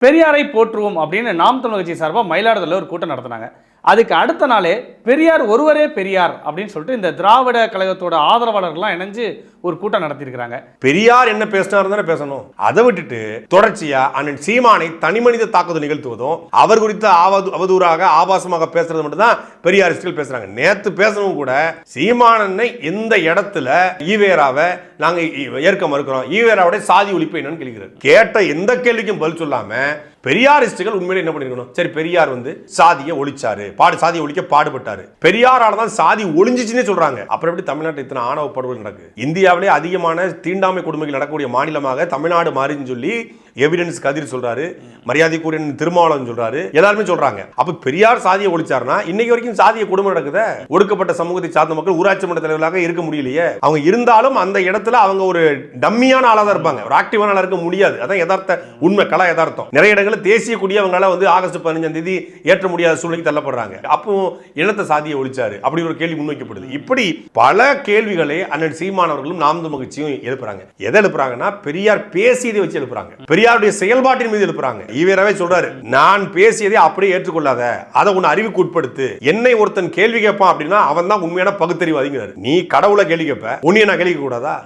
பெரியாரை போற்றுவோம் அப்படின்னு நாம் தமிழர் கட்சி சார்பாக மயிலாடுதுறையில் ஒரு கூட்டம் நடத்தினாங்க. அதுக்கு அடுத்த நாளே பெரியார் ஒருவரே பெரியார் அப்படின்னு சொல்லிட்டு இந்த திராவிட கழகத்தோட ஆதரவாளர்கள்லாம் இணைஞ்சு ஒரு கூட்டம் நடத்தியிருக்கிறாங்க. பெரியார் என்ன பேசினார் தானே பேசணும். அதை விட்டுட்டு தொடர்ச்சியா அண்ணன் சீமானை தனிமனித தாக்குதல் நிகழ்த்துவதும் அவர் குறித்த அவதூறாக ஆபாசமாக பேசுறது மட்டும் தான் பெரியாரிஸ்டுகள் பேசுறாங்க. நேத்து பேசணும் கூட சீமானனை எந்த இடத்துல ஈவேராவை நாங்க ஏற்க மறுக்கிறோம், ஈவேராவுடைய சாதி ஒழிப்பு என்னன்னு கேட்கிறார். கேட்ட எந்த கேள்விக்கும் பதில் சொல்லாம பெரியாரிஸ்டுகள் உண்மையிலே என்ன பண்ணிருக்கணும், சரி பெரியார் சாதியை ஒழிச்சாரு, சாதியை ஒழிக்க பாடுபட்டாரு, பெரியாரால தான் சாதி ஒழிஞ்சிச்சுன்னே சொல்றாங்க. அப்புறம் எப்படி தமிழ்நாட்டில் இத்தனை ஆணவ படுகொலை நடக்குது? இந்தியாவிலே அதிகமான தீண்டாமை கொடுமைகள் நடக்கக்கூடிய மாநிலமாக தமிழ்நாடு மாறின்னு சொல்லி எவிடன்ஸ் கதிர் சொல்றாரு, மரியாதைக்குரிய திருமாவளவன் சொல்றாரு, எல்லாருமே சொல்றாங்க. அப்ப பெரியார் சாதியை ஒழிச்சாருன்னா இன்னைக்கு வரைக்கும் சாதிய கொடுமை நடக்குது. ஒடுக்கப்பட்ட சமூகத்தை சார்ந்த மக்கள் ஊராட்சி மன்ற தலைவர்களாக இருக்க முடியலையே. அவங்க இருந்தாலும் அந்த இடத்துல அவங்க ஒரு டம்மியான ஆளா தான் இருப்பாங்க, ஒரு ஆக்டிவான ஆளா இருக்க முடியாது. அதான் யதார்த்த உண்மை, கலா யதார்த்தம். நிறைய இடங்களில் தேசிய கொடியை அவங்களால ஆகஸ்ட் 15ஆம் தேதி ஏற்ற முடியாத சூழ்நிலைக்கு தள்ளப்படுறாங்க. அப்போ இனத்த சாதியை ஒழிச்சாரு அப்படி ஒரு கேள்வி முன்வைக்கப்படுது. இப்படி பல கேள்விகளை அண்ணன் சீமானவர்களும் நாம் தமிழர் கட்சியும் எழுப்புறாங்க. எதை எழுப்புறாங்கன்னா பெரியார் பேசியதை வச்சு எழுப்புறாங்க, பெரியாருடைய செயல்பாட்டின் மீது எழுப்புறாங்க. ஈவேராவே சொல்றாரு, நான் பேசியதை அப்படியே ஏற்றுக்கொள்ளாத, அதை உன் அறிவுக்கு உட்படுத்து. என்னை ஒருத்தன் கேள்வி கேட்பான் அப்படின்னா அவன் தான் உண்மையான பகுத்தறிவாதிங்கிறாரு. நீ கடவுளை கேள்வி கேட்ப, உன்னைய நான் கேள்வி கூடாதா?